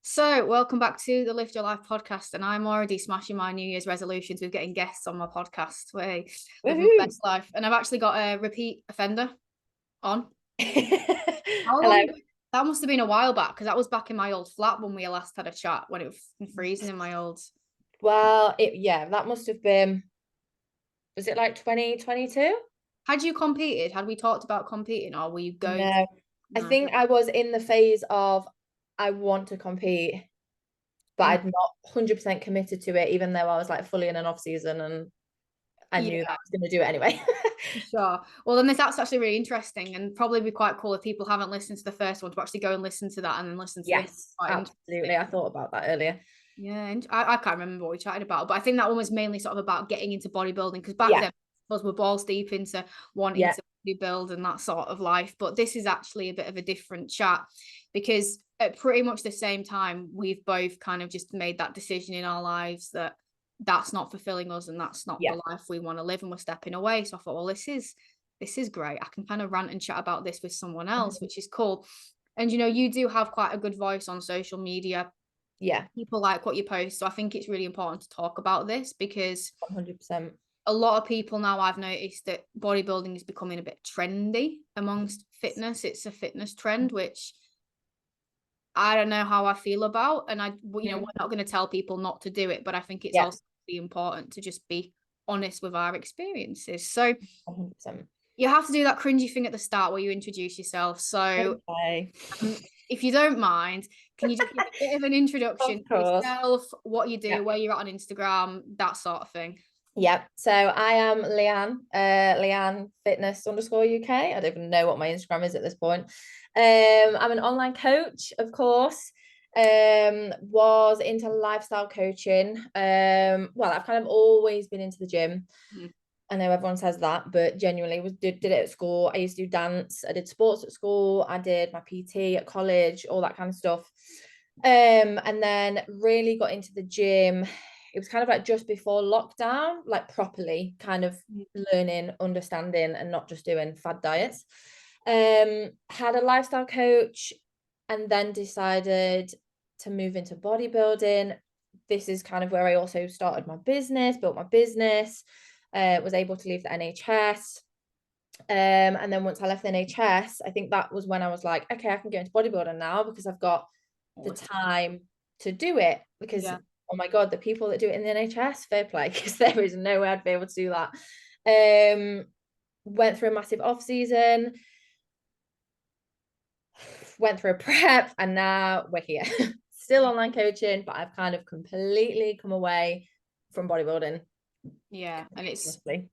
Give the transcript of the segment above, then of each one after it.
So, welcome back to the Lift Your Life podcast. And I'm already smashing my New Year's resolutions with getting guests on my podcast. Way live my Woohoo. best life. And I've actually got a repeat offender on. How Hello. long? That must have been a while back because that was back in my old flat when we last had a chat when it was freezing in my old. Well, that must have been, was it like 2022? Had you competed? Had we talked about competing or were you going to? No, I No. think I was in the phase of I want to compete, but And I'd not 100% committed to it, even though I was like fully in an off season and I knew that yeah, I was going to do it anyway. for sure. Well, then that's actually really interesting and probably be quite cool if people haven't listened to the first one to actually go and listen to that and then listen to this. Yes, Quite absolutely. interesting. I thought about that earlier. Yeah, and I can't remember what we chatted about, but I think that one was mainly sort of about getting into bodybuilding because back Yeah, then us were balls deep into wanting yeah, to bodybuild and that sort of life. But this is actually a bit of a different chat because at pretty much the same time, we've both kind of just made that decision in our lives that that's not fulfilling us and that's not yeah. the life we want to live and we're stepping away. So I thought, well, this is great. I can kind of rant and chat about this with someone else, Mhm. which is cool. And you do have quite a good voice on social media, Yeah, people like what you post. So I think it's really important to talk about this because 100%. a lot of people now I've noticed that bodybuilding is becoming a bit trendy amongst fitness. It's a fitness trend, which I don't know how I feel about. And we're Mhm. not going to tell people not to do it, but I think it's Yeah, also really important to just be honest with our experiences. So 100%. you have to do that cringy thing at the start where you introduce yourself. So Okay. if you don't mind, can you just give a bit of an Of introduction to course. yourself, what you Yeah. do, where you're at on Instagram, that sort of thing? Yep. So I am Leanne, Leanne Fitness underscore UK. I don't even know what my Instagram is at this point. I'm an online coach, of course. Was into lifestyle coaching. Well, I've kind of always been into the gym. Mhm. I know everyone says that, but genuinely did it at school. I used to do dance. I did sports at school. I did my PT at college, all that kind of stuff. And then really got into the gym. It was kind of like just before lockdown, like properly kind of learning, understanding, and not just doing fad diets. Had a lifestyle coach and then decided to move into bodybuilding. This is kind of where I also started my business, built my business, was able to leave the NHS. And then once I left the NHS, I think that was when I was like, okay, I can go into bodybuilding now because I've got the time to do it. Because Yeah. oh my God, the people that do it in the NHS, fair play, because there is no way I'd be able to do that. Went through a massive off season, went through a prep, and now we're here. Still online coaching, but I've kind of completely come away from bodybuilding. Yeah. And Honestly.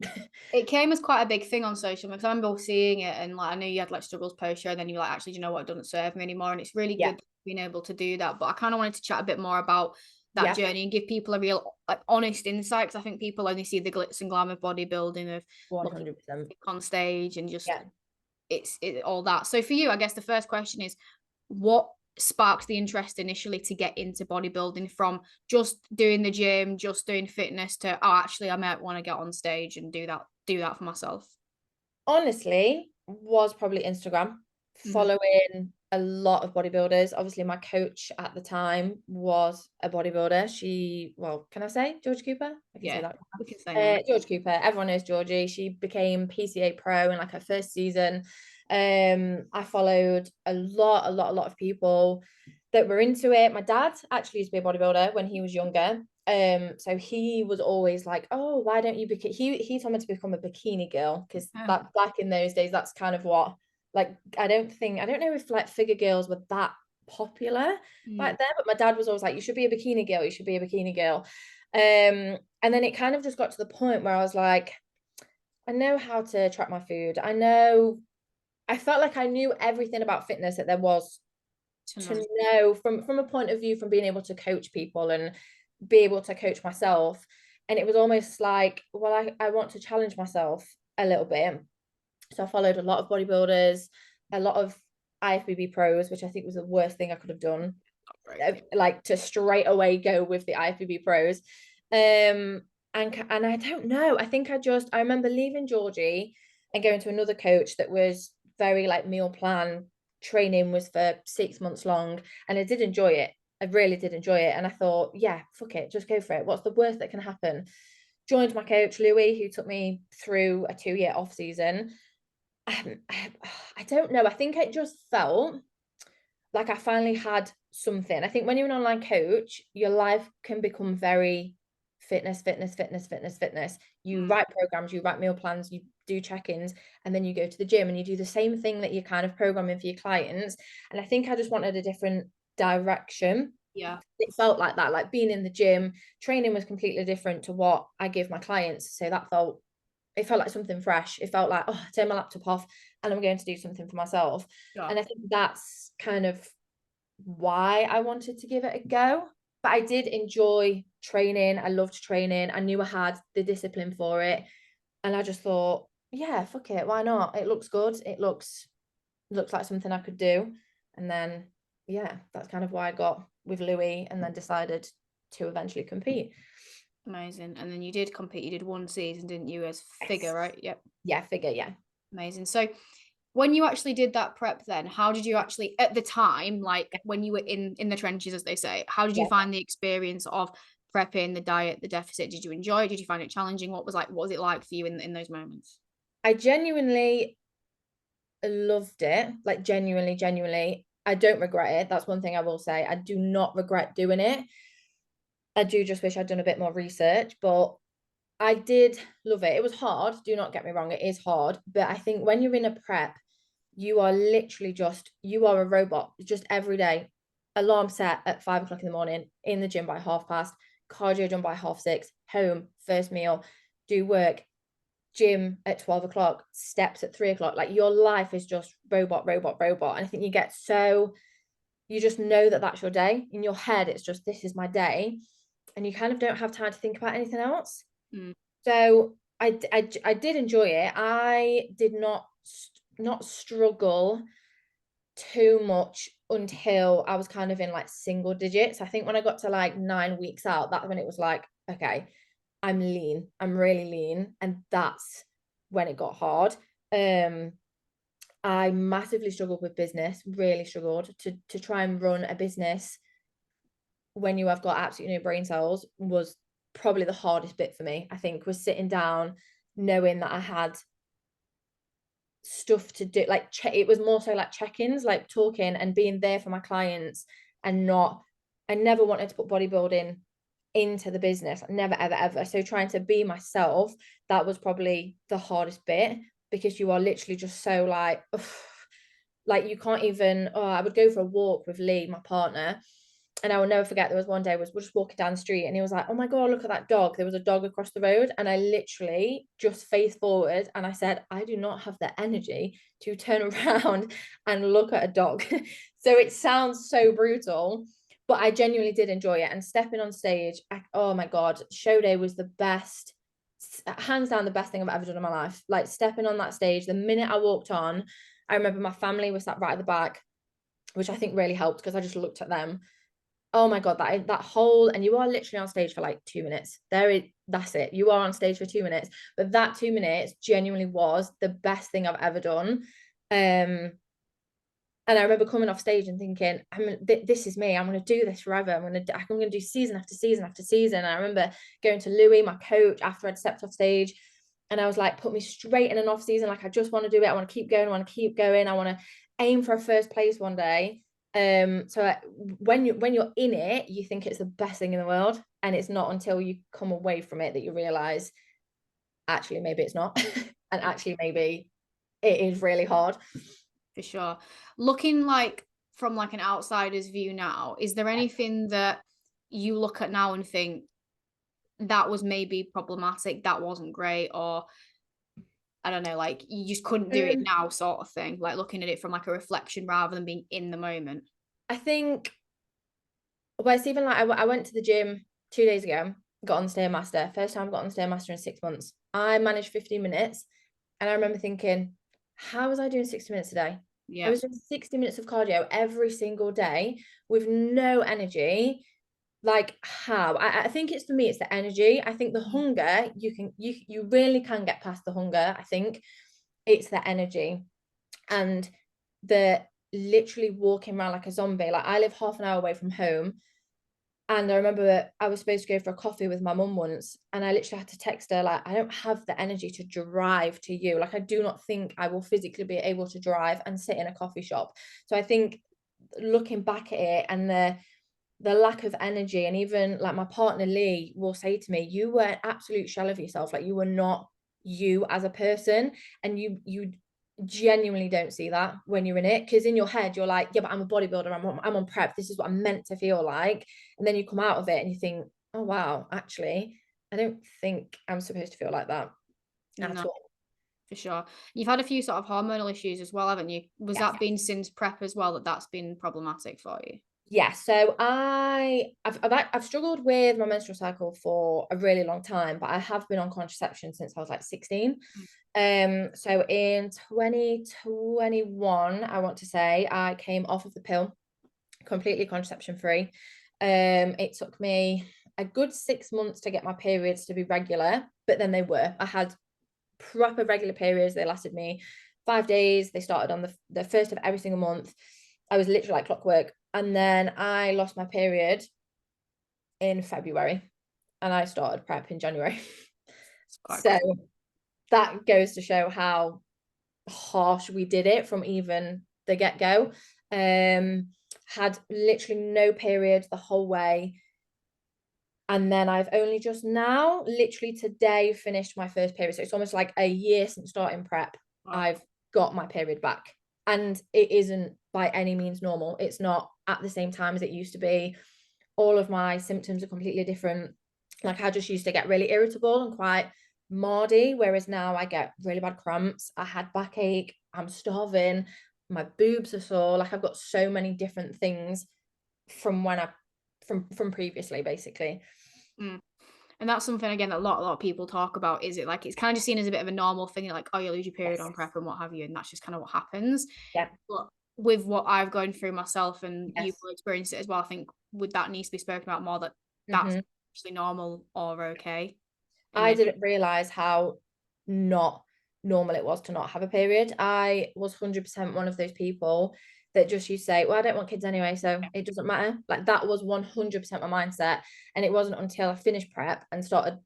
it came as quite a big thing on social media because I remember seeing it and like I knew you had like struggles post show and then you were like, actually, do you know what? It doesn't serve me anymore. And it's really Yeah. good being able to do that. But I kind of wanted to chat a bit more about that Yeah. journey and give people a real like honest insight because I think people only see the glitz and glam of bodybuilding of looking 100%. on stage and just Yeah. all that. So for you, I guess the first question is what sparked the interest initially to get into bodybuilding from just doing the gym, just doing fitness to actually I might want to get on stage and do that for myself. Honestly, was probably Instagram, Mhm. following a lot of bodybuilders. Obviously, my coach at the time was a bodybuilder. Well, can I say George Cooper? I can say Yeah, that. we can say now. George Cooper, everyone knows Georgie. She became PCA pro in like her first season. I followed a lot of people that were into it. My dad actually used to be a bodybuilder when he was younger. So he was always like, oh, why don't you he told me to become a bikini girl because Yeah. that back in those days, that's kind of what like I don't know if like figure girls were that popular Mm. back then, but my dad was always like, you should be a bikini girl, you should be a bikini girl. And then it kind of just got to the point where I was like, I know how to track my food. I felt like I knew everything about fitness that there was To know. to know from a point of view from being able to coach people and be able to coach myself. And it was almost like, well, I want to challenge myself a little bit. So I followed a lot of bodybuilders, a lot of IFBB pros, which I think was the worst thing I could have done. Right. Like to straight away go with the IFBB pros. And I don't know. I remember leaving Georgie and going to another coach that was very like meal plan. Training was for 6 months long, and I did enjoy it. I really did enjoy it. And I thought, yeah, fuck it, just go for it. What's the worst that can happen? Joined my coach, Louis, who took me through a 2-year off season. I don't know. I think it just felt like I finally had something. I think when you're an online coach, your life can become very fitness, fitness, fitness, fitness, fitness. You write programs, you write meal plans, you do check-ins, and then you go to the gym and you do the same thing that you're kind of programming for your clients. And I think I just wanted a different direction. Yeah. It felt like that, like being in the gym, training was completely different to what I give my clients. So that felt, it felt like something fresh. It felt like, oh, I turn my laptop off and I'm going to do something for myself. Yeah. And I think that's kind of why I wanted to give it a go. But I did enjoy training. I loved training. I knew I had the discipline for it. And I just thought, yeah, fuck it. Why not? It looks good. It looks like something I could do. And then, yeah, that's kind of why I got with Louis and then decided to eventually compete. Amazing. And then you did compete. You did one season, didn't you, as figure, Yes. right? Yep. Yeah, figure, yeah. Amazing. So when you actually did that prep then, how did you actually, at the time, like when you were in the trenches, as they say, how did you Yeah. find the experience of prepping, the diet, the deficit? Did you enjoy it? Did you find it challenging? What was it like for you in those moments? I genuinely loved it. Like genuinely. I don't regret it. That's one thing I will say. I do not regret doing it. I do just wish I'd done a bit more research, but I did love it. It was hard. Do not get me wrong. It is hard. But I think when you're in a prep, you are literally just, you are a robot just every day. Alarm set at 5 o'clock in the morning, in the gym by 5:30, cardio done by 6:30, home, first meal, do work, gym at 12 o'clock, steps at 3 o'clock. Like your life is just robot, robot, robot. And I think you get so, you just know that that's your day. In your head, it's just, this is my day. And you kind of don't have time to think about anything else. Mm. So I did enjoy it. I did not struggle too much until I was kind of in like single digits. I think when I got to like 9 weeks out, that's when it was like, okay, I'm lean. I'm really lean. And that's when it got hard. I massively struggled with business, really struggled to try and run a business when you have got absolutely no brain cells was probably the hardest bit for me. I think was sitting down, knowing that I had stuff to do, like it was more so like check-ins, like talking and being there for my clients, and not, I never wanted to put bodybuilding into the business, never ever ever. So trying to be myself, that was probably the hardest bit, because you are literally just so like, ugh, like you can't even, oh, I would go for a walk with Lee, my partner, and I will never forget, there was one day we're just walking down the street and he was like, oh my God, look at that dog. There was a dog across the road. And I literally just faced forward and I said, I do not have the energy to turn around and look at a dog. So it sounds so brutal, but I genuinely did enjoy it. And stepping on stage, oh my God, show day was the best, hands down the best thing I've ever done in my life. Like stepping on that stage, the minute I walked on, I remember my family was sat right at the back, which I think really helped because I just looked at them. Oh my God, that whole, and you are literally on stage for like 2 minutes. That's it. You are on stage for 2 minutes. But that 2 minutes genuinely was the best thing I've ever done. And I remember coming off stage and thinking, this is me. I'm going to do this forever. I'm going to do season after season after season. And I remember going to Louis, my coach, after I'd stepped off stage, and I was like, put me straight in an off season. Like, I just want to do it. I want to keep going. I want to keep going. I want to aim for a first place one day. So when you're in it, you think it's the best thing in the world, and it's not until you come away from it that you realize actually maybe it's not, and actually maybe it is really hard. For sure. Looking like from like an outsider's view now, is there anything that you look at now and think that was maybe problematic, that wasn't great, or I don't know, like you just couldn't do it now sort of thing, like looking at it from like a reflection rather than being in the moment? I think, well, it's even like I went to the gym 2 days ago, got on the Stairmaster. First time I got on the Stairmaster in 6 months. I managed 15 minutes. And I remember thinking, how was I doing 60 minutes a day? I Yeah. was doing 60 minutes of cardio every single day with no energy. Like how? I think it's, for me, it's the energy. I think the hunger, you really can get past the hunger. I think it's the energy and the literally walking around like a zombie. Like I live half an hour away from home. And I remember I was supposed to go for a coffee with my mum once, and I literally had to text her, like, I don't have the energy to drive to you. Like, I do not think I will physically be able to drive and sit in a coffee shop. So I think looking back at it and the lack of energy, and even like my partner Lee will say to me, you were an absolute shell of yourself. Like you were not you as a person, and you genuinely don't see that when you're in it, because in your head you're like, yeah, but I'm a bodybuilder, I'm on prep, this is what I'm meant to feel like. And then you come out of it and you think, oh wow, actually I don't think I'm supposed to feel like that at No, all. for sure. You've had a few sort of hormonal issues as well, haven't you? Was Yes. that been since prep as well, that's been problematic for you? Yeah, so I've struggled with my menstrual cycle for a really long time, but I have been on contraception since I was like 16. So in 2021, I want to say, I came off of the pill, completely contraception free. It took me a good 6 months to get my periods to be regular, but then they were. I had proper regular periods. They lasted me 5 days. They started on the first of every single month. I was literally like clockwork. And then I lost my period in February, and I started prep in January. It's quite So quick. that goes to show how harsh we did it from even the get-go. Had literally no period the whole way. And then I've only just now, literally today, finished my first period. So it's almost like a year since starting prep. Wow. I've got my period back. And it isn't by any means normal. It's not at the same time as it used to be. All of my symptoms are completely different. Like I just used to get really irritable and quite mardy, whereas now I get really bad cramps. I had backache. I'm starving. My boobs are sore. Like I've got so many different things from when I from previously, basically. Mm. And that's something again that a lot of people talk about. Is it like it's kind of just seen as a bit of a normal thing, like, oh, you lose your period Yes. on prep and what have you, and that's just kind of what happens. Yeah. But with what I've gone through myself, and you Yes. will experience it as well, I think would that needs to be spoken about more, that that's Hmm. actually normal or okay. And I then didn't realize how not normal it was to not have a period. I was 100% one of those people that just used to say, well, I don't want kids anyway, so it doesn't matter. Like that was 100% my mindset. And it wasn't until I finished prep and started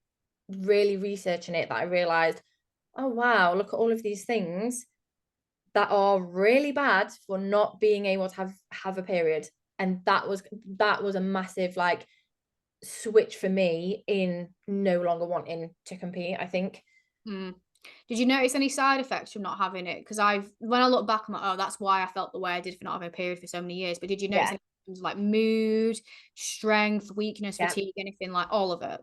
really researching it that I realized, oh wow, look at all of these things that are really bad for not being able to have a period. And that was a massive like switch for me in no longer wanting to compete, I think. mm. Did you notice any side effects from not having it? Because when I look back, I'm like, oh, that's why I felt the way I did for not having a period for so many years. But did you notice Yeah. any symptoms like mood, strength, weakness, Yeah. fatigue, anything, like all of it?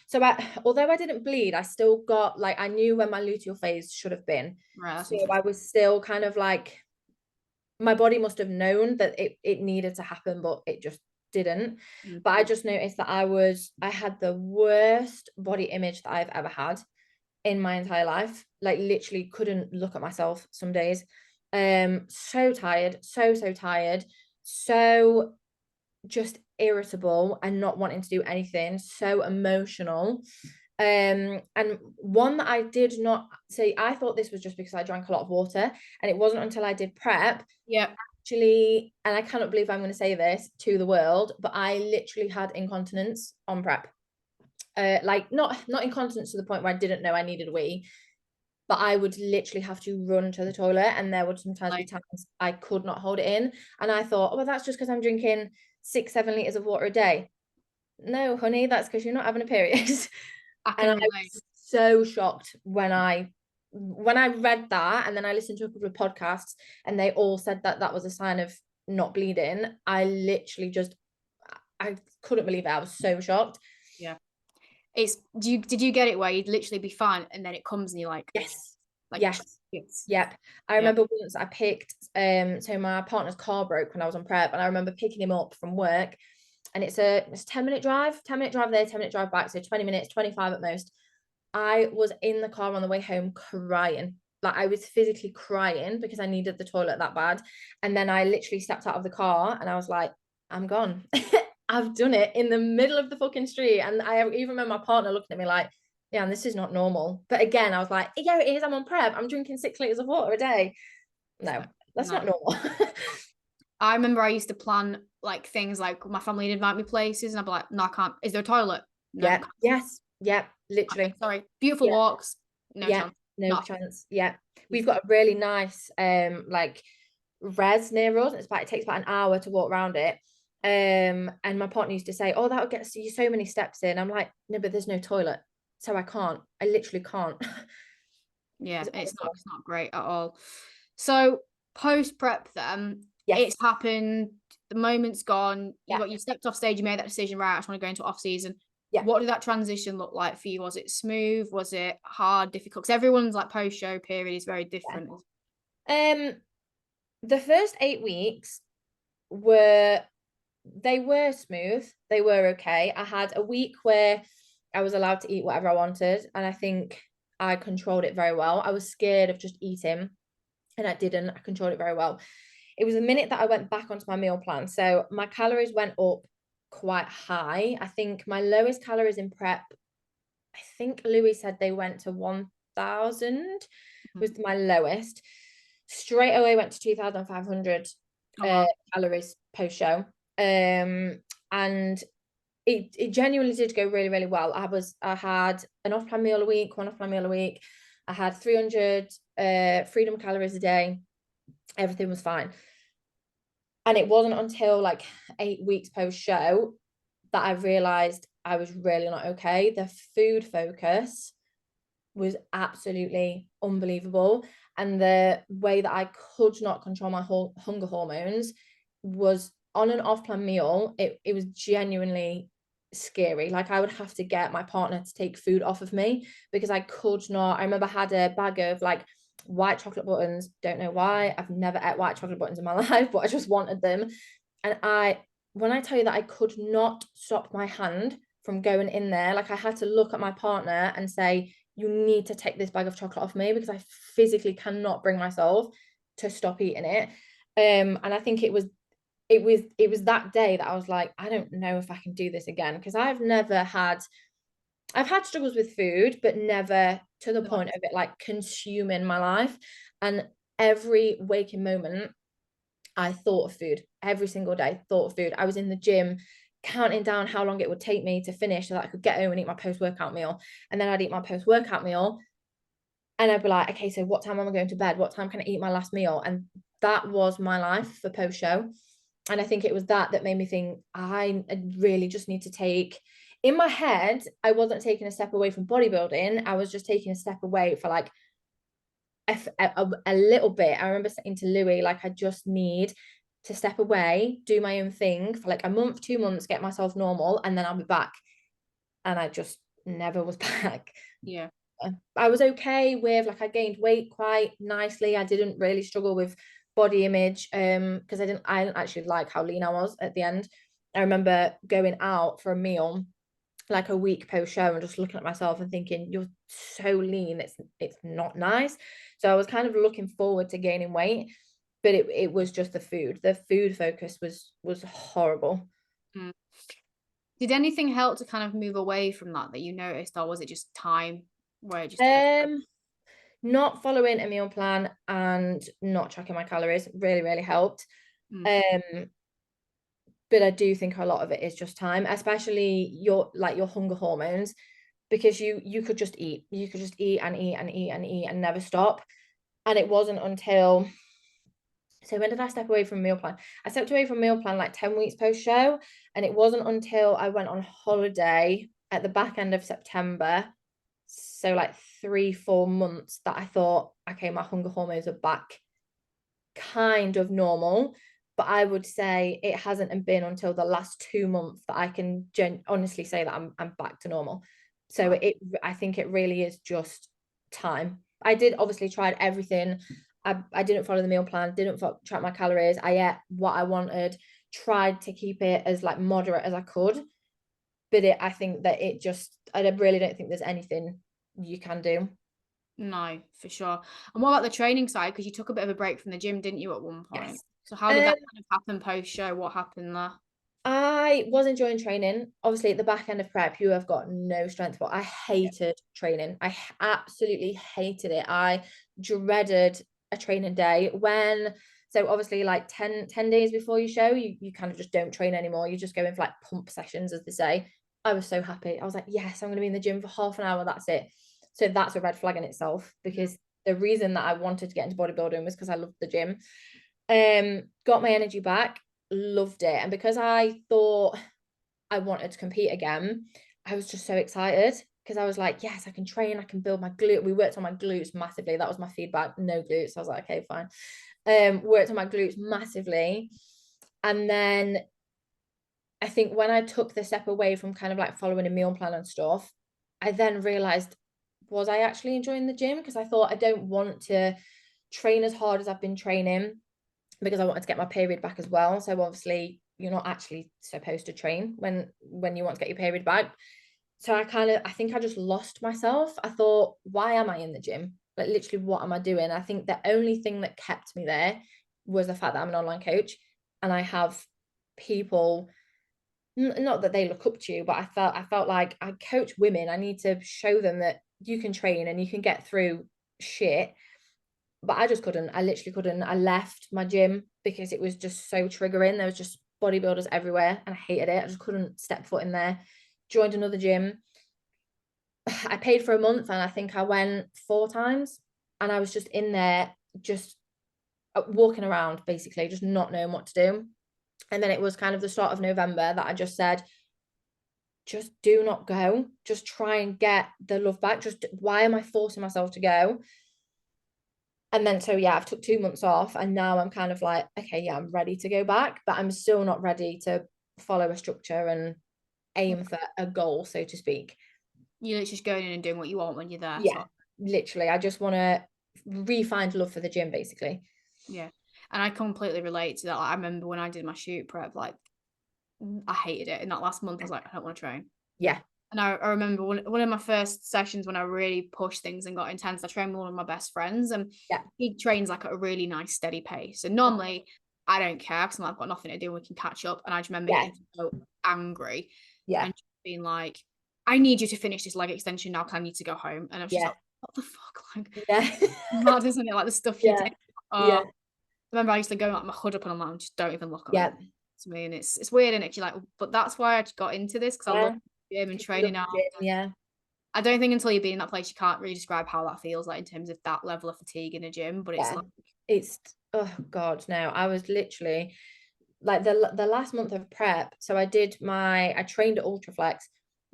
So although I didn't bleed, I still got like, I knew when my luteal phase should have been. Right, that's So I interesting. was still kind of like, my body must have known that it needed to happen, but it just didn't. Mm. But I just noticed that I had the worst body image that I've ever had in my entire life. Like literally couldn't look at myself some days. So tired, so tired, so just irritable and not wanting to do anything, so emotional. And one that I did not say, I thought this was just because I drank a lot of water, and it wasn't until I did prep Yeah. actually, and I cannot believe I'm going to say this to the world, but I literally had incontinence on prep. Like not incontinence to the point where I didn't know I needed a wee, but I would literally have to run to the toilet, and there would sometimes be Like, times I could not hold it in. And I thought, oh, well, that's just because I'm drinking 6-7 liters of water a day. No, honey, that's because you're not having a period. I And can I relate. was so shocked when I read that, and then I listened to a couple of podcasts, and they all said that that was a sign of not bleeding. I literally just I couldn't believe it. I was so shocked. Yeah. Did you get it where you'd literally be fine and then it comes and you're Yes. like Yes. it's Yep. I yeah. remember once I picked so my partner's car broke when I was on prep, and I remember picking him up from work, and it's a 10-minute drive, 10-minute drive there, 10-minute drive back, so 20 minutes, 25 at most. I was in the car on the way home crying. Like I was physically crying because I needed the toilet that bad. And then I literally stepped out of the car and I was like, I'm gone. I've done it in the middle of the fucking street. And I even remember my partner looking at me like, yeah, this is not normal. But again, I was like, yeah, it is. I'm on prep. I'm drinking 6 liters of water a day. No. That's No. not normal. I remember I used to plan like things like my family would invite me places and I'd be like, no, I can't. Is there a toilet? No. Yeah. Yes. Yeah. Okay, Literally. sorry. Beautiful Yeah. walks. No Yeah. chance. No Not. chance. Yeah. We've got a really nice like res near us. It takes about an hour to walk around it. And my partner used to say, oh, that'll get you so many steps in. I'm like, no, but there's no toilet. So I can't. I literally can't. Yeah, It's it's awful. not great at all. So post prep then, Yes. it's happened, the moment's gone, Yeah. you stepped off stage, you made that decision, right, I just want to go into off season. Yeah. What did that transition look like for you? Was it smooth? Was it hard, difficult? Because everyone's like post show period is very different. The first 8 weeks were they were smooth. They were okay. I had a week where I was allowed to eat whatever I wanted, and I think I controlled it very well. I was scared of just eating, and I didn't. I controlled it very well. It was the minute that I went back onto my meal plan. So my calories went up quite high. I think my lowest calories in prep, I think Louis said they went to 1,000 was my lowest. Straight away went to 2,500 Oh, wow. calories post show. And it genuinely did go really, really well. I had an off-plan meal a week, one off-plan meal a week. I had 300 freedom calories a day. Everything was fine. And it wasn't until like 8 weeks post show that I realized I was really not okay. The food focus was absolutely unbelievable. And the way that I could not control my whole hunger hormones was on an off-plan meal. It was genuinely scary. Like I would have to get my partner to take food off of me because I could not. I remember I had a bag of like white chocolate buttons. Don't know why. I've never ate white chocolate buttons in my life, but I just wanted them. And when I tell you that I could not stop my hand from going in there, like I had to look at my partner and say, you need to take this bag of chocolate off me because I physically cannot bring myself to stop eating it. And I think it was that day that I was like, I don't know if I can do this again because I've had struggles with food, but never to the point of it like consuming my life. And every waking moment, I thought of food. Every single day, thought of food. I was in the gym counting down how long it would take me to finish so that I could get home and eat my post-workout meal. And then I'd eat my post-workout meal and I'd be like, okay, so what time am I going to bed? What time can I eat my last meal? And that was my life for post-show. And I think it was that made me think I really just need to take, in my head, I wasn't taking a step away from bodybuilding. I was just taking a step away for like a little bit. I remember saying to Louis, like, I just need to step away, do my own thing for like a month, 2 months, get myself normal, and then I'll be back. And I just never was back. Yeah. I was okay with like I gained weight quite nicely. I didn't really struggle with body image because I didn't actually like how lean I was at the end. I remember going out for a meal like a week post show and just looking at myself and thinking you're so lean, it's not nice. So I was kind of looking forward to gaining weight, but it was just the food focus was horrible. Did anything help to kind of move away from that you noticed, or was it just time where it just Not following a meal plan and not tracking my calories really helped. But I do think a lot of it is just time, especially your hunger hormones, because you could just eat. You could just eat and eat and eat and eat and never stop. And it wasn't until, so when did I step away from meal plan? I stepped away from meal plan like 10 weeks post show. And it wasn't until I went on holiday at the back end of September, so like 3-4 months, that I thought, okay, my hunger hormones are back kind of normal. But I would say it hasn't been until the last 2 months that I can honestly say that I'm back to normal. So I think it really is just time. I did obviously tried everything. I didn't follow the meal plan, didn't track my calories. I ate what I wanted, tried to keep it as like moderate as I could. But I think that I really don't think there's anything you can do. No, for sure. And what about the training side? Because you took a bit of a break from the gym, didn't you, at one point? Yes. So how did that kind of happen post show? What happened there? I was enjoying training. Obviously, at the back end of prep, you have got no strength, but I hated training. I absolutely hated it. I dreaded a training day. When So obviously like 10 days before your show, you kind of just don't train anymore. You just go in for like pump sessions, as they say. I was so happy. I was like, yes, I'm going to be in the gym for half an hour. That's it. So that's a red flag in itself, because the reason that I wanted to get into bodybuilding was because I loved the gym. Got my energy back, loved it. And because I thought I wanted to compete again, I was just so excited, because I was like, yes, I can train, I can build my glute. We worked on my glutes massively. That was my feedback. No glutes. I was like, okay, fine. Worked on my glutes massively. And then I think when I took the step away from kind of like following a meal plan and stuff, I then realized, was I actually enjoying the gym? Because I thought, I don't want to train as hard as I've been training, because I wanted to get my period back as well. So obviously you're not actually supposed to train when you want to get your period back. So I think I just lost myself. I thought, why am I in the gym? Like, literally, what am I doing? I think the only thing that kept me there was the fact that I'm an online coach, and I have people, not that they look up to you, but I felt like I coach women. I need to show them that you can train and you can get through shit. But I just couldn't. I literally couldn't. I left my gym because it was just so triggering. There was just bodybuilders everywhere and I hated it. I just couldn't step foot in there. Joined another gym. I paid for a month and I think I went 4 times, and I was just in there, just walking around, basically, just not knowing what to do. And then it was kind of the start of November that I just said, just do not go. Just try and get the love back. Just, why am I forcing myself to go? And then, so yeah, I've took 2 months off, and now I'm kind of like, okay, yeah, I'm ready to go back, but I'm still not ready to follow a structure and aim for a goal, so to speak. You're literally just going in and doing what you want when you're there. Yeah, literally. I just want to re-find love for the gym, basically. Yeah. And I completely relate to that. Like, I remember when I did my shoot prep, like, I hated it. In that last month, I was like, I don't want to train. Yeah. And I remember one of my first sessions when I really pushed things and got intense, I trained with one of my best friends, and Yeah. he trains like at a really nice, steady pace. And normally I don't care because I've got nothing to do, we can catch up. And I just remember getting so angry and just being like, I need you to finish this leg extension now because I need to go home. And I was just like, what the fuck? Like, mad, isn't it? Like the stuff you did. I remember I used to go like my hood up and I'm like, just don't even look at me. To me, and it's weird, and it's like, but that's why I got into this, because I love the gym and training out. I don't think until you've been in that place you can't really describe how that feels like in terms of that level of fatigue in a gym. But it's oh god, no. I was literally like the last month of prep. So I trained at Ultraflex,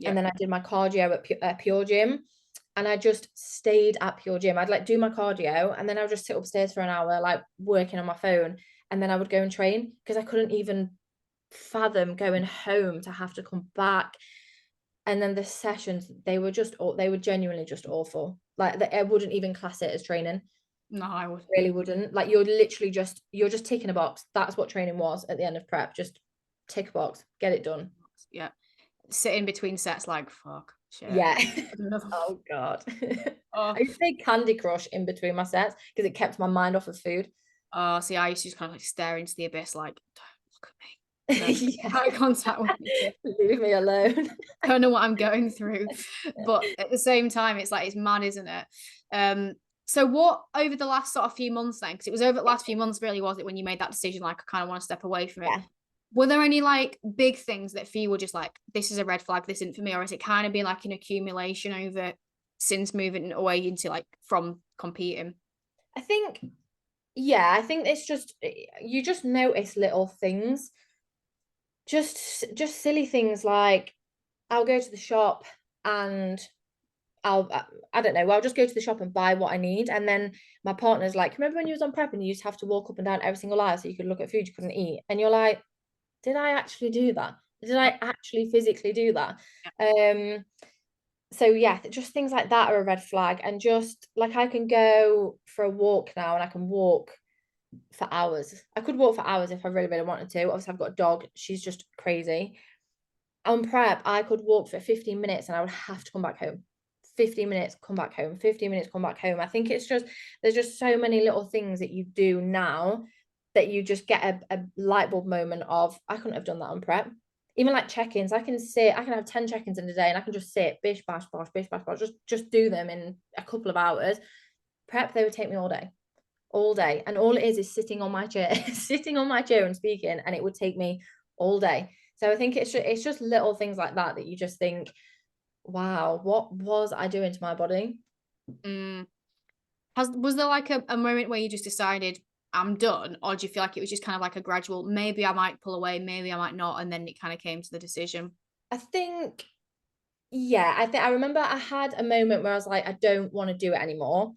and then I did my cardio at Pure Gym, and I just stayed at Pure Gym. I'd like do my cardio, and then I would just sit upstairs for an hour, like working on my phone, and then I would go and train, because I couldn't even fathom going home to have to come back. And then the sessions, they were genuinely just awful. Like, I wouldn't even class it as training. No, I would really wouldn't. Like, you're just ticking a box. That's what training was at the end of prep. Just tick a box, get it done. Yeah. Sitting between sets, like, fuck shit. Yeah. Oh god. I used to play Candy Crush in between my sets because it kept my mind off of food. Oh, see, I used to just kind of like stare into the abyss, like, don't look at me. Eye contact with me. Leave me alone. I don't know what I'm going through, but at the same time, it's like, it's mad, isn't it? So what, over the last sort of few months then, because it was over the last few months, really, was it, when you made that decision, like, I kind of want to step away from it? Were there any like big things that for you were just like, this is a red flag, this isn't for me? Or has it kind of been like an accumulation over since moving away into like from competing? I think it's just, you just notice little things, just silly things, like I'll go to the shop and I don't know, I'll just go to the shop and buy what I need, and then my partner's like, remember when you was on prep and you used to have to walk up and down every single aisle so you could look at food you couldn't eat? And you're like, did I actually do that? Did I actually physically do that? So yeah, just things like that are a red flag. And just like, I can go for a walk now and I can walk for hours. I could walk for hours if I really, really wanted to. Obviously, I've got a dog. She's just crazy. On prep, I could walk for 15 minutes and I would have to come back home. 15 minutes, come back home. 15 minutes, come back home. I think it's just, there's just so many little things that you do now that you just get a light bulb moment of, I couldn't have done that on prep. Even like check-ins, I can have 10 check-ins in a day and I can just sit, bish, bash, bosh, bish, bash, bosh, just do them in a couple of hours. Prep, they would take me all day. all day. And all it is sitting on my chair, sitting on my chair and speaking, and it would take me all day. So I think it's just little things like that that you just think, wow, what was I doing to my body? Mm. Was there like a moment where you just decided I'm done, or do you feel like it was just kind of like a gradual, maybe I might pull away, maybe I might not, and then it kind of came to the decision? I think, yeah, I think I remember I had a moment where I was like, I don't want to do it anymore.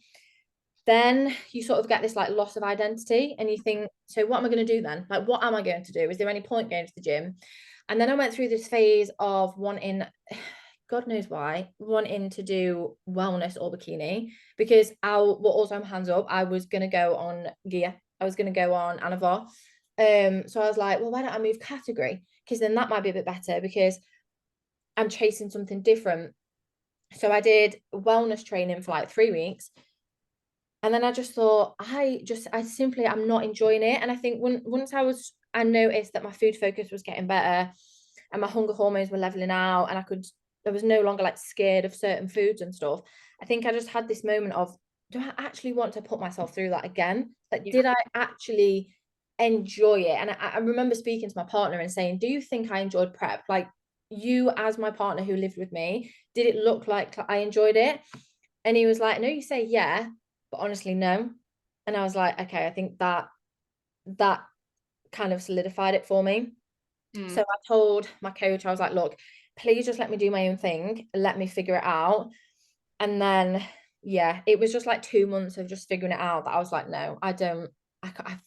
Then you sort of get this like loss of identity and you think, so what am I going to do then? Like, what am I going to do? Is there any point going to the gym? And then I went through this phase of wanting, God knows why, wanting to do wellness or bikini because I'm hands up. I was going to go on gear. I was going to go on Anavor. So I was like, well, why don't I move category? Because then that might be a bit better because I'm chasing something different. So I did wellness training for like 3 weeks. And then I just thought, I'm not enjoying it. And I think once I noticed that my food focus was getting better and my hunger hormones were leveling out and I was no longer like scared of certain foods and stuff. I think I just had this moment of, do I actually want to put myself through that again? Like, Yeah. did I actually enjoy it? And I remember speaking to my partner and saying, do you think I enjoyed prep? Like, you as my partner who lived with me, did it look like I enjoyed it? And he was like, no, you say yeah, but honestly, no. And I was like, okay, I think that kind of solidified it for me. So Mm. I told my coach, I was like, look, please just let me do my own thing, let me figure it out. And then, yeah, it was just like 2 months of just figuring it out that I was like, no, I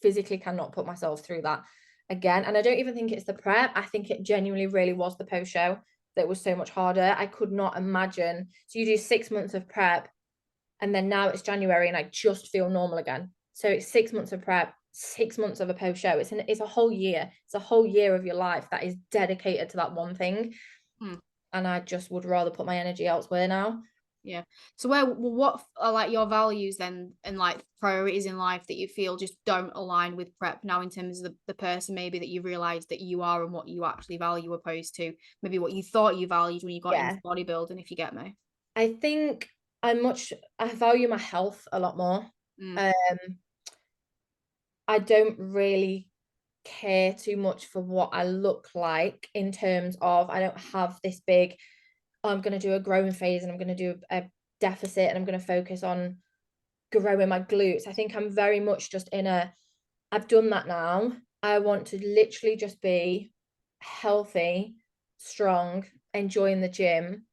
physically cannot put myself through that again. And I don't even think it's the prep. I think it genuinely really was the post show that was so much harder. I could not imagine. So you do 6 months of prep and then now it's January and I just feel normal again. So it's 6 months of prep, 6 months of a post show. It's a whole year. It's a whole year of your life that is dedicated to that one thing. Mm. And I just would rather put my energy elsewhere now. Yeah. So what are like your values then and like priorities in life that you feel just don't align with prep now in terms of the person maybe that you realize that you are and what you actually value opposed to maybe what you thought you valued when you got into Yeah. bodybuilding, if you get me? I think I value my health a lot more. Mm. Um, I don't really care too much for what I look like in terms of I don't have this big, oh, I'm going to do a growing phase and I'm going to do a deficit and I'm going to focus on growing my glutes. I think I'm very much just I've done that now. I want to literally just be healthy, strong, enjoying the gym,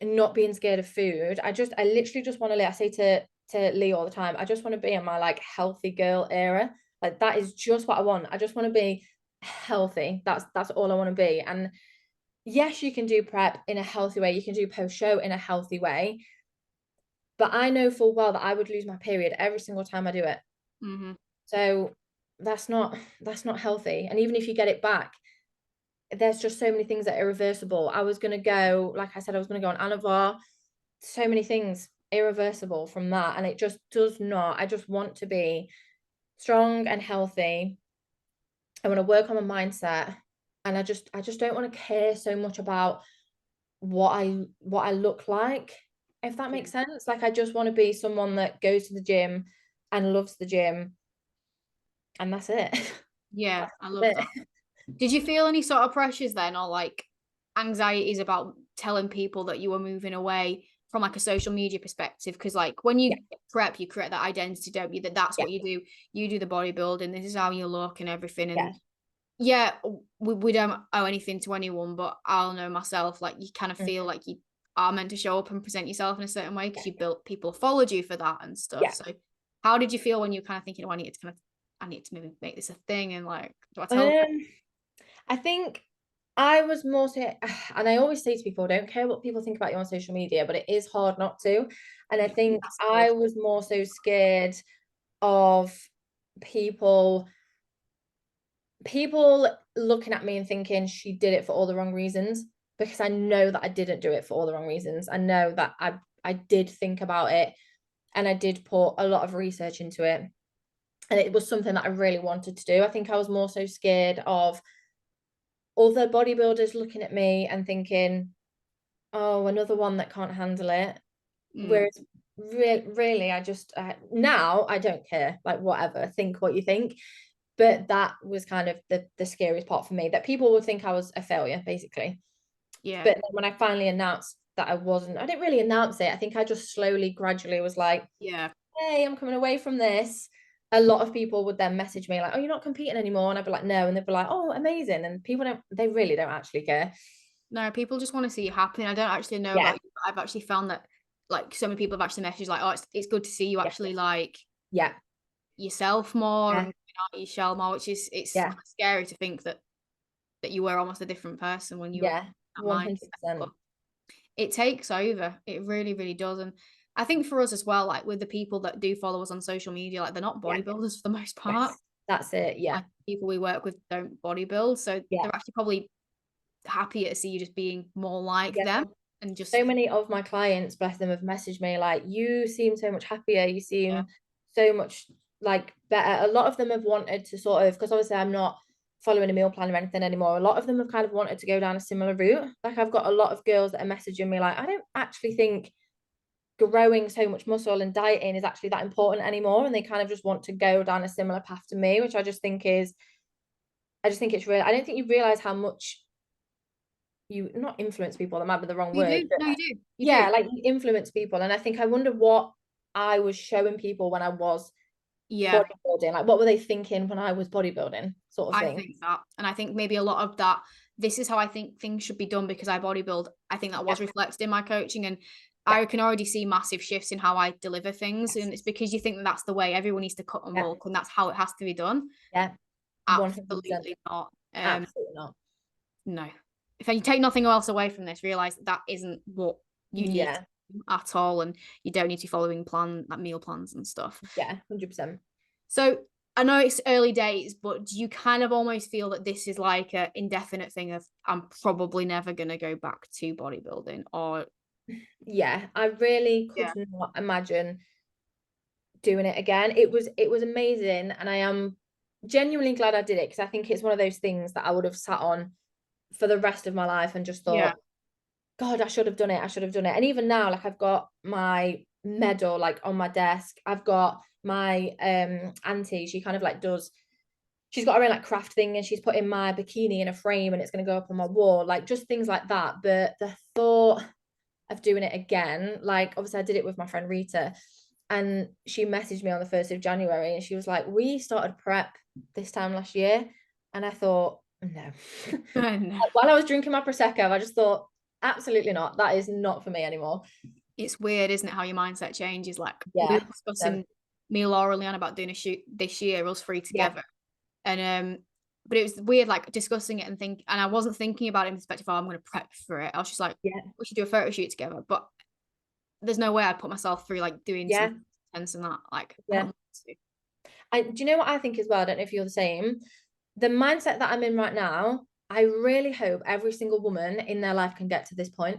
and not being scared of food. I literally just want to, I say to Lee all the time, I just want to be in my like healthy girl era. Like that is just what I want. I just want to be healthy. That's all I want to be. And yes, you can do prep in a healthy way. You can do post show in a healthy way. But I know full well that I would lose my period every single time I do it. Mm-hmm. So that's not healthy. And even if you get it back, there's just so many things that are irreversible. I was gonna go, like I said, I was gonna go on Anavar. So many things irreversible from that. And it just does not. I just want to be strong and healthy. I want to work on my mindset. And I just don't want to care so much about what I look like, if that makes sense. Like I just want to be someone that goes to the gym and loves the gym, and that's it. Yeah, That's I love it. that. Did you feel any sort of pressures then or like anxieties about telling people that you were moving away from like a social media perspective? Because like when Yeah, you prep, you create that identity, don't you? That's yeah, what you do the bodybuilding, this is how you look and everything. yeah. And yeah, we don't owe anything to anyone, but I'll know myself, like you kind of Mm, feel like you are meant to show up and present yourself in a certain way because yeah, you built people followed you for that and stuff. yeah. So how did you feel when you were kind of thinking, oh, I need to maybe make this a thing and like do I tell Um, I think I was more so, and I always say to people, don't care what people think about you on social media, but it is hard not to. And I yeah, think that's good. I was more so scared of people people looking at me and thinking she did it for all the wrong reasons, because I know that I didn't do it for all the wrong reasons. I know that I did think about it and I did put a lot of research into it. And it was something that I really wanted to do. I think I was more so scared of other bodybuilders looking at me and thinking, oh, another one that can't handle it. Mm, Whereas really, I just now I don't care, like whatever, think what you think. But that was kind of the scariest part for me, that people would think I was a failure, basically. Yeah. But then when I finally announced that I wasn't, I didn't really announce it. I think I just slowly, gradually was like, Yeah. hey, I'm coming away from this. A lot of people would then message me like, oh, you're not competing anymore. And I'd be like, no. And they'd be like, oh, amazing. And people they really don't actually care. No, people just want to see you happy. And I don't actually know Yeah. about you, but I've actually found that like so many people have actually messaged like, oh, it's good to see you Yeah. actually like Yeah. yourself more and Yeah. coming out of your shell more, which is it's Yeah. kind of scary to think that you were almost a different person when you were Yeah. that mindset. But 100%. it takes over. It really, really does. And I think for us as well, like with the people that do follow us on social media, like they're not Yeah. bodybuilders for the most part. Yes. That's it. Yeah. Like people we work with don't bodybuild. So Yeah. they're actually probably happier to see you just being more like Yeah. them and So just many of my clients, bless them, have messaged me like, you seem so much happier. You yeah, seem so much like better. A lot of them have wanted to sort of, because obviously I'm not following a meal plan or anything anymore. A lot of them have kind of wanted to go down a similar route. Like I've got a lot of girls that are messaging me like, I don't actually think growing so much muscle and dieting is actually that important anymore. And they kind of just want to go down a similar path to me, which I just think it's real. I don't think you realize how much you not influence people, that might be the wrong you word, do. but No, you do. You yeah, do. like you influence people. And I think I wonder what I was showing people when I was Yeah. bodybuilding. Like what were they thinking when I was bodybuilding, sort of I thing. think that. And I think maybe a lot of that, this is how I think things should be done because I bodybuild. I think that Yeah, was reflected in my coaching. And yeah, I can already see massive shifts in how I deliver things. And yes, it's because you think that that's the way everyone needs to cut and yeah, bulk and that's how it has to be done. yeah, 100%. Absolutely not. Absolutely not. No. If you take nothing else away from this, realize that that isn't what you need Yeah, at all. And you don't need to be following like meal plans and stuff. yeah, 100%. So I know it's early days, but do you kind of almost feel that this is like a indefinite thing of I'm probably never gonna go back to bodybuilding or Yeah, I really could yeah, not imagine doing it again. It was amazing, and I am genuinely glad I did it, because I think it's one of those things that I would have sat on for the rest of my life and just yeah, thought, God, I should have done it. I should have done it. And even now, like I've got my medal like on my desk. I've got my auntie, she kind of like does, she's got her own like craft thing, and she's putting my bikini in a frame and it's going to go up on my wall, like just things like that. But the thought of doing it again, like obviously I did it with my friend Rita, and she messaged me on the 1st of January and she was like, we started prep this time last year. And I thought, no. and While I was drinking my prosecco, I just thought, absolutely not, that is not for me anymore. it's weird, isn't it, how your mindset changes? Like we were Yeah, discussing me, Laura, and Leanne about doing a shoot this year, us three yeah, together. And but it was weird like discussing it and I wasn't thinking about it in perspective, oh, I'm gonna prep for it. I was just like, yeah, we should do a photo shoot together. But there's no way I'd put myself through like doing yeah, some tense and that. Like I don't yeah. want to. Do you know what I think as well? I don't know if you're the same. The mindset that I'm in right now, I really hope every single woman in their life can get to this point.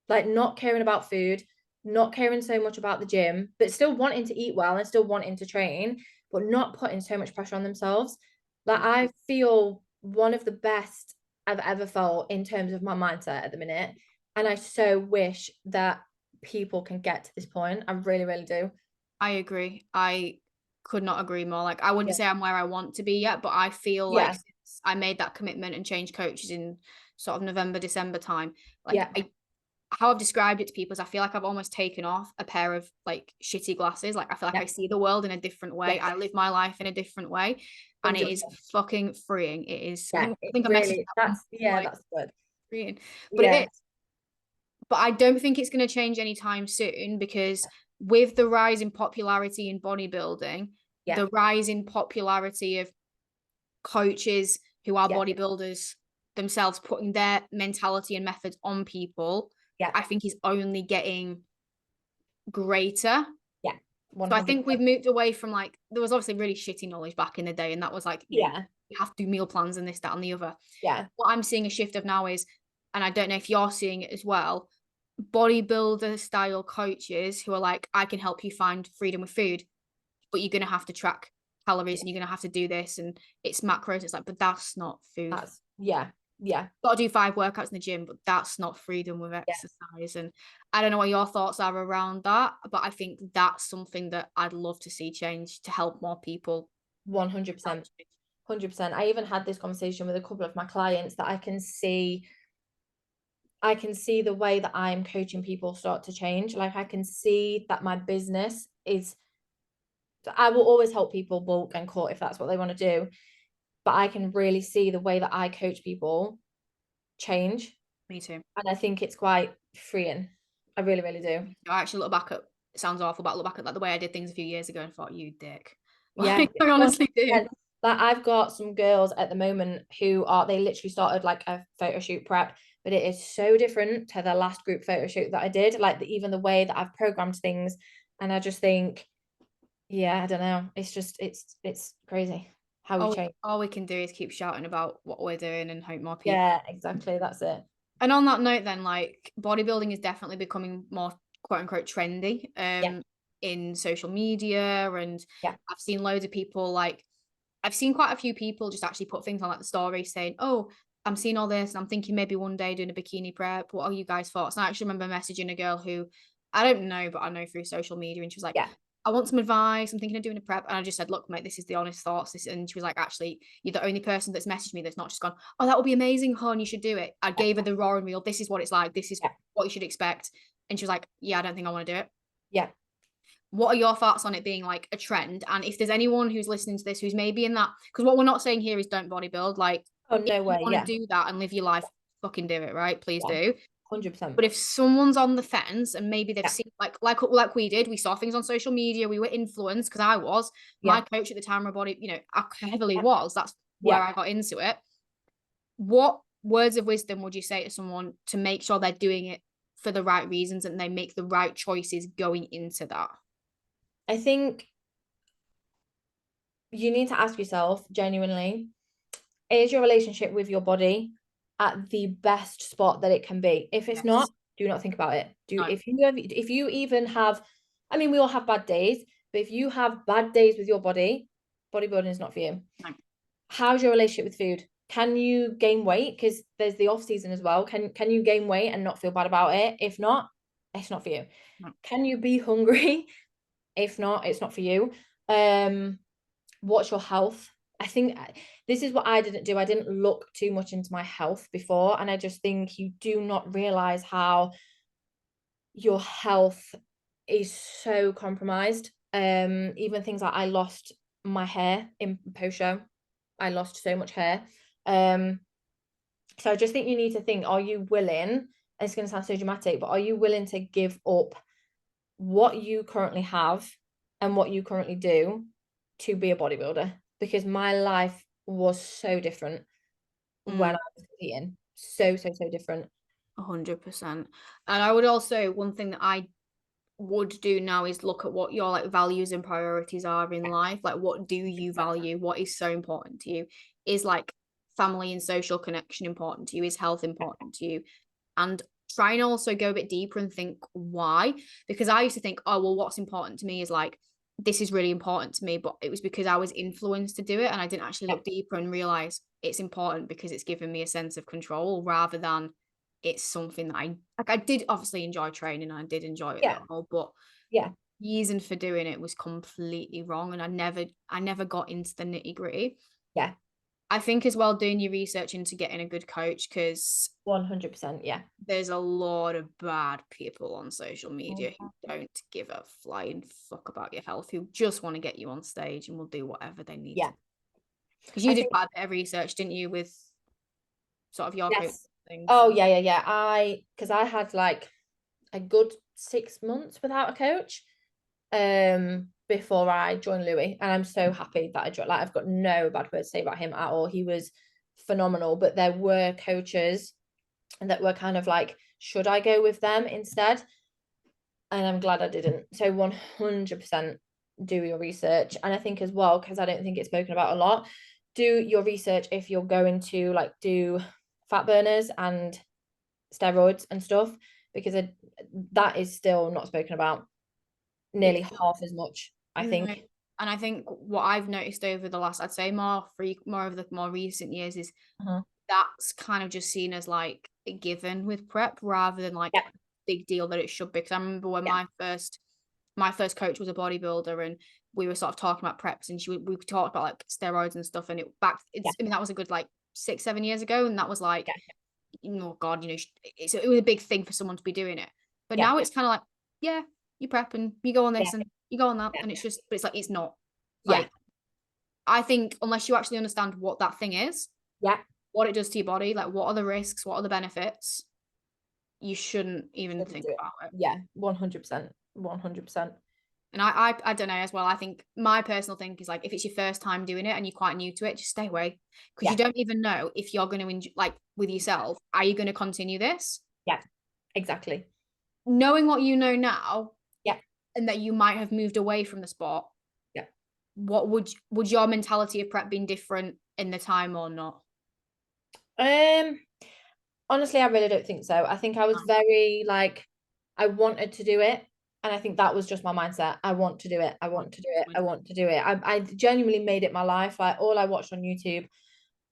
Like not caring about food, not caring so much about the gym, but still wanting to eat well and still wanting to train, but not putting so much pressure on themselves. Like I feel one of the best I've ever felt in terms of my mindset at the minute. And I so wish that people can get to this point. I really, really do. I agree. I could not agree more. Like I wouldn't Yeah. say I'm where I want to be yet, but I feel like Yeah. since I made that commitment and changed coaches in sort of November, December time, like Yeah. how I've described it to people is I feel like I've almost taken off a pair of like shitty glasses. Like I feel like Yeah. I see the world in a different way. Yes. I live my life in a different way. And it is 100%. fucking freeing. It is. Yeah, I it think I messaged really, that one, that's, yeah, like that's good. freeing. But it Yeah, is. But I don't think it's going to change anytime soon because with the rise in popularity in bodybuilding, yeah, the rise in popularity of coaches who are yeah, bodybuilders themselves putting their mentality and methods on people, yeah, I think is only getting greater. yeah, So I think 100%. we've moved away from like there was obviously really shitty knowledge back in the day, and that was like, Yeah, you have to do meal plans and this, that, and the other. yeah, What I'm seeing a shift of now is, and I don't know if you're seeing it as well, bodybuilder style coaches who are like, I can help you find freedom with food, but you're gonna have to track calories yeah, and you're gonna have to do this and it's macros. It's like, but that's not food. yeah, Yeah. got to do 5 workouts in the gym, but that's not freedom with Yeah. exercise. And I don't know what your thoughts are around that, but I think that's something that I'd love to see change to help more people. 100%. 100%. I even had this conversation with a couple of my clients that I can see the way that I'm coaching people start to change. Like I can see that my business is, I will always help people bulk and cut if that's what they want to do. But I can really see the way that I coach people change. Me too. And I think it's quite freeing. I really, really do. I actually look back at, it sounds awful, but I look back at like the way I did things a few years ago and thought, you dick. Yeah. Like, I honestly do. 100%. Like I've got some girls at the moment who are, they literally started like a photo shoot prep, but it is so different to the last group photo shoot that I did. Like even the way that I've programmed things. And I just think, yeah, I don't know. It's just, it's crazy how we change. All we can do is keep shouting about what we're doing and hope more people. Yeah, exactly. That's it. And on that note, then, like bodybuilding is definitely becoming more quote unquote trendy Yeah. in social media. And Yeah. I've seen loads of people like I've seen quite a few people just actually put things on like the story saying, "Oh, I'm seeing all this and I'm thinking maybe one day doing a bikini prep. What are you guys' thoughts?" And I actually remember messaging a girl who I don't know, but I know through social media, and she was like, Yeah. "I want some advice. I'm thinking of doing a prep." And I just said, "Look, mate, this is the honest thoughts." And she was like, "Actually, you're the only person that's messaged me that's not just gone, oh, that would be amazing, hon. You should do it." I gave her the raw and real. This is what it's like. This is Yeah. what you should expect. And she was like, "Yeah, I don't think I want to do it." Yeah. What are your thoughts on it being like a trend? And if there's anyone who's listening to this who's maybe in that, because what we're not saying here is don't bodybuild. Like, Oh, if no you way. want to Yeah. do that and live your life, fucking do it, right? Please Yeah. do. 100%. But if someone's on the fence and maybe they've Yeah. seen like we did, we saw things on social media, we were influenced because I was my Yeah. coach at the time, my body, I heavily Yeah. was. That's where Yeah. I got into it. What words of wisdom would you say to someone to make sure they're doing it for the right reasons and they make the right choices going into that? I think you need to ask yourself genuinely, is your relationship with your body at the best spot that it can be? If it's not, Yes. do not think about it. No. If you even have, I mean, we all have bad days, but if you have bad days with your body, bodybuilding is not for you. No. How's your relationship with food? Can you gain weight? Because there's the off season as well. Can you gain weight and not feel bad about it? If not, it's not for you. No. Can you be hungry? If not, it's not for you. What's your health? I think this is what I didn't do. I didn't look too much into my health before. And I just think you do not realize how your health is so compromised. Even things like I lost my hair in post show. I lost so much hair. So I just think you need to think, are you willing, and it's going to sound so dramatic, but are you willing to give up what you currently have and what you currently do to be a bodybuilder? Because my life was so different when I was competing. So different. 100%. And I would also, one thing that I would do now is look at what your like values and priorities are in life. Like, what do you value? What is so important to you? Is like family and social connection important to you? Is health important to you? And try and also go a bit deeper and think why. Because I used to think, oh, well, what's important to me is like, this is really important to me, but it was because I was influenced to do it and I didn't actually look deeper and realize it's important because it's given me a sense of control rather than it's something that I did obviously enjoy training and I did enjoy it Yeah. all, but Yeah. reason for doing it was completely wrong and I never got into the nitty-gritty. Yeah. I think as well doing your research into getting a good coach because 100%. Yeah. there's a lot of bad people on social media who don't give a flying fuck about your health, who just want to get you on stage and will do whatever they need Yeah. to. Because you I did think, quite a bit of research, didn't you, with sort of your coach yes. things? Oh, yeah. Because I had like a good 6 months without a coach before I joined Louis, and I'm so happy that I joined. Like, I've got no bad words to say about him at all. He was phenomenal, but there were coaches that were kind of like, should I go with them instead? And I'm glad I didn't. So 100% do your research. And I think as well, because I don't think it's spoken about a lot, do your research if you're going to like do fat burners and steroids and stuff, because that is still not spoken about nearly half as much, I No. think. And I think what I've noticed over the last, I'd say more of the more recent years is that's kind of just seen as like a given with prep rather than like Yeah. a big deal that it should be. Because I remember when Yeah. my first coach was a bodybuilder, and we were sort of talking about preps, and we talked about like steroids and stuff, and Yeah. I mean, that was a good like 6-7 years ago, and that was like, Yeah. oh God, it was a big thing for someone to be doing it. But Yeah. now it's kind of like, yeah, you prep and you go on Yeah. this and you go on that, Yeah. and it's just, but it's like, it's not Yeah. like, I think unless you actually understand what that thing is, Yeah. what it does to your body, like what are the risks, what are the benefits, you shouldn't even Shouldn't think do it. about it. Yeah. 100%. 100%. And I don't know as well. I think my personal thing is like, if it's your first time doing it and you're quite new to it, just stay away, because you Yeah. don't even know if you're going to enjoy, like with yourself, are you going to continue this? Yeah. Exactly. Knowing what you know now, Yeah. and that you might have moved away from the sport, Yeah. what would your mentality of prep been different in the time or not? Um, Honestly, I really don't think so. I think I was very like, I wanted to do it. And I think that was just my mindset. I want to do it. I want to do it. I want to do it. I genuinely made it my life. Like all I watched on YouTube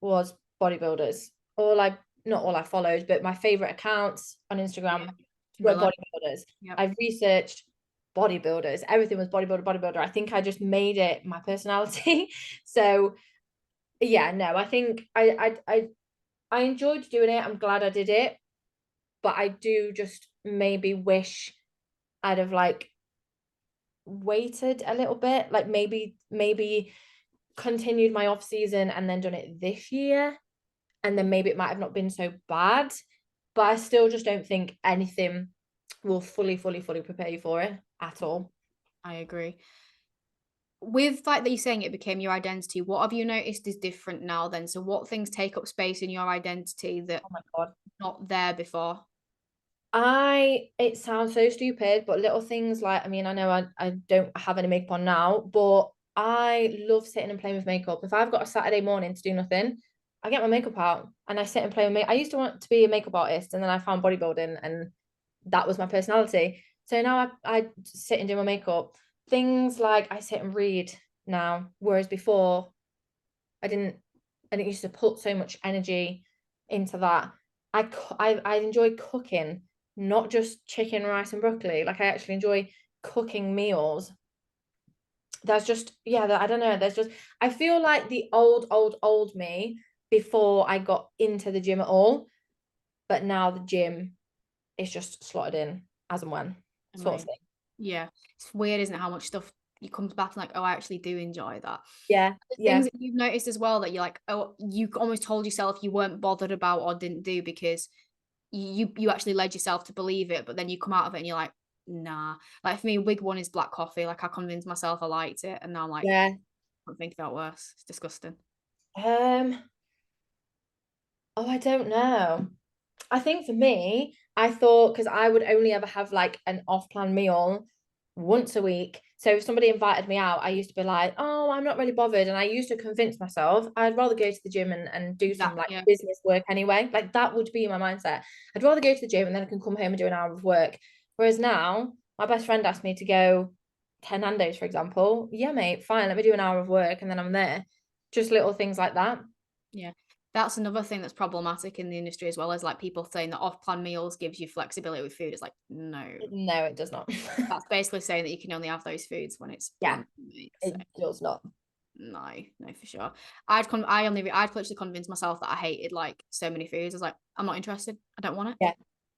was bodybuilders. Not all I followed, but my favorite accounts on Instagram Yeah. were Relate. bodybuilders. Yep. I researched bodybuilders. Everything was bodybuilder. I think I just made it my personality. So yeah, no, I think I enjoyed doing it. I'm glad I did it, but I do just maybe wish I'd have like waited a little bit, like maybe continued my off season and then done it this year, and then maybe it might have not been so bad. But I still just don't think anything will fully prepare you for it at all. I agree. With like that you're saying it became your identity, what have you noticed is different now then? So what things take up space in your identity that Oh my God. not there before? It sounds so stupid, but little things like, I mean, I know I don't have any makeup on now, but I love sitting and playing with makeup. If I've got a Saturday morning to do nothing, I get my makeup out and I sit and play with makeup. I used to want to be a makeup artist, and then I found bodybuilding and that was my personality. So now I sit and do my makeup. Things like I sit and read now, whereas before I didn't I didn't used to put so much energy into that. I enjoy cooking, not just chicken, rice, and broccoli. Like I actually enjoy cooking meals. There's just I don't know. There's just I feel like the old me before I got into the gym at all, but now the gym is just slotted in as and when sort of Amazing. thing. Yeah. It's weird, isn't it, how much stuff you comes back and like, oh, I actually do enjoy that. Yeah, The yeah, things that you've noticed as well that you're like, oh, you almost told yourself you weren't bothered about or didn't do because you actually led yourself to believe it, but then you come out of it and you're like, nah. Like for me, wig one is black coffee. Like I convinced myself I liked it, and now I'm like, yeah. I can't think about worse. It's disgusting. Um, oh, I don't know. I think for me, I thought because I would only ever have like an off-plan meal once a week. So if somebody invited me out, I used to be like, oh, I'm not really bothered. And I used to convince myself I'd rather go to the gym and do some That like yeah, business work anyway. Like that would be my mindset. I'd rather go to the gym and then I can come home and do an hour of work. Whereas now, my best friend asked me to go 10 Nando's, for example. Yeah, mate, fine. Let me do an hour of work and then I'm there. Just little things like that. yeah. That's another thing that's problematic in the industry as well, as like people saying that off-plan meals gives you flexibility with food. It's like, no. No, it does not. That's basically saying that you can only have those foods when it's Yeah, planned for me. So it does not. no, no, for sure. I'd literally convinced myself that I hated like so many foods. I was like, I'm not interested. I don't want it. Yeah,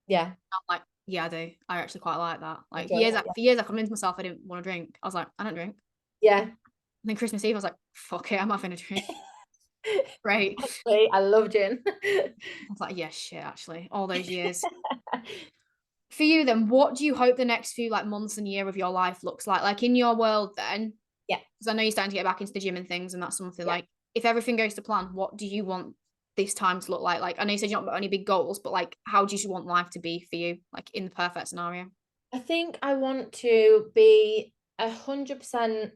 yeah. I'm like, yeah, I do. I actually quite like that. Like Enjoy it. for years, I convinced myself I didn't want to drink. I was like, I don't drink. Yeah. And then Christmas Eve, I was like, fuck it, I'm having a drink. Great. Actually, I love gin. I was like, yeah, shit, actually. All those years. For you then, what do you hope the next few like months and year of your life looks like? Like in your world then, Yeah, because I know you're starting to get back into the gym and things, and that's something yeah. like if everything goes to plan, what do you want this time to look like? Like I know you said you don't got any big goals, but like how do you want life to be for you, like in the perfect scenario? I think I want to be 100%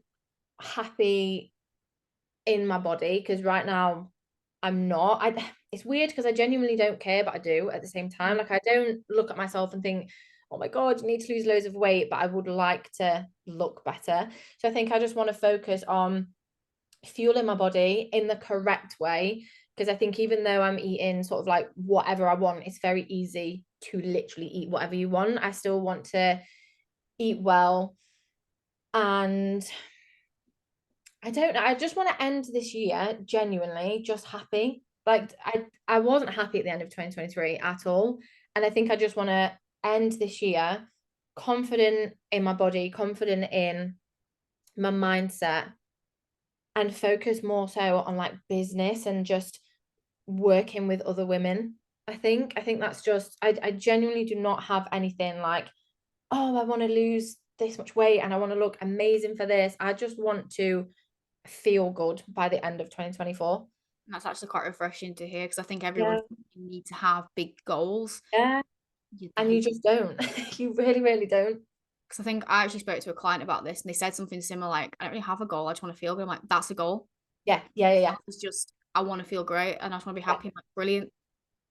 happy in my body because right now I'm not. It's weird because I genuinely don't care, but I do at the same time. Like I don't look at myself and think, oh my God, you need to lose loads of weight, but I would like to look better. So I think I just want to focus on fueling my body in the correct way, because I think even though I'm eating sort of like whatever I want, it's very easy to literally eat whatever you want. I still want to eat well, and I don't know. I just want to end this year genuinely just happy. Like I wasn't happy at the end of 2023 at all. And I think I just want to end this year confident in my body, confident in my mindset, and focus more so on like business and just working with other women. I think that's just I genuinely do not have anything like, oh, I want to lose this much weight and I want to look amazing for this. I just want to feel good by the end of 2024. That's actually quite refreshing to hear, because I think everyone Yeah. you need to have big goals. Yeah. You And you don't. just don't. You really, really don't. Because I think I actually spoke to a client about this and they said something similar, like, I don't really have a goal. I just want to feel good. I'm like, that's a goal. Yeah, yeah, yeah, It's just, I want to feel great and I just want to be yeah, happy. I'm like, brilliant.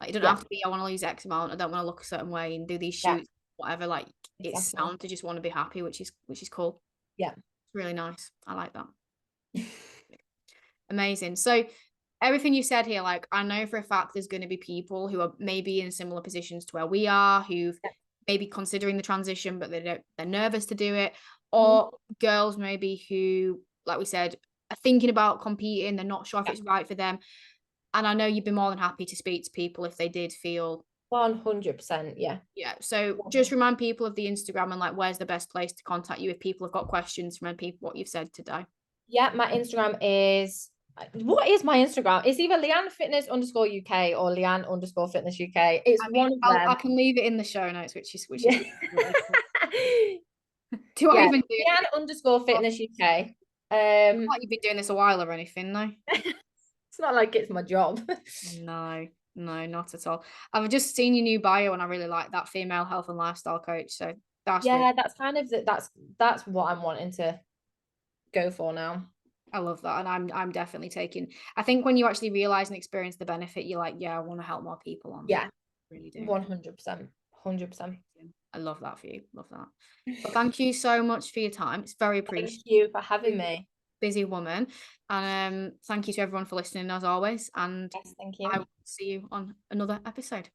Like, it doesn't yeah, have to be, I want to lose X amount. I don't want to look a certain way and do these yeah, shoots, whatever. Like, it's exactly. sound to just want to be happy, which is cool. Yeah. It's really nice. I like that. Amazing. So everything you said here, like, I know for a fact there's going to be people who are maybe in similar positions to where we are, who've Yeah. maybe considering the transition, but they're nervous to do it, Mhm. or girls maybe who, like we said, are thinking about competing, they're not sure if Yeah. it's right for them. And I know you'd be more than happy to speak to people if they did feel, 100%. Yeah. yeah. So just 100%. remind people of the Instagram and like where's the best place to contact you if people have got questions from people what you've said today. Yeah, my Instagram is, what is my Instagram? It's either Leanne Fitness underscore UK or Leanne underscore Fitness UK. It's I mean, one of I them. can leave it in the show notes, which is Yeah. really cool. Do I Yeah, even do it? Leanne underscore Fitness UK. Not like you've been doing this a while or anything, no? It's not like it's my job. No, no, not at all. I've just seen your new bio and I really like that, female health and lifestyle coach. So that's really, Yeah, that's kind of that's what I'm wanting to go for now. I love that. And I'm definitely taking, I think when you actually realize and experience the benefit, you're like, yeah, I want to help more people on that. Yeah, I really do. 100%. 100%. I love that for you. Love that. But thank you so much for your time. It's very Thank appreciated. you for having me. Busy woman. And thank you to everyone for listening as always. And Yes, thank I you. will see you on another episode.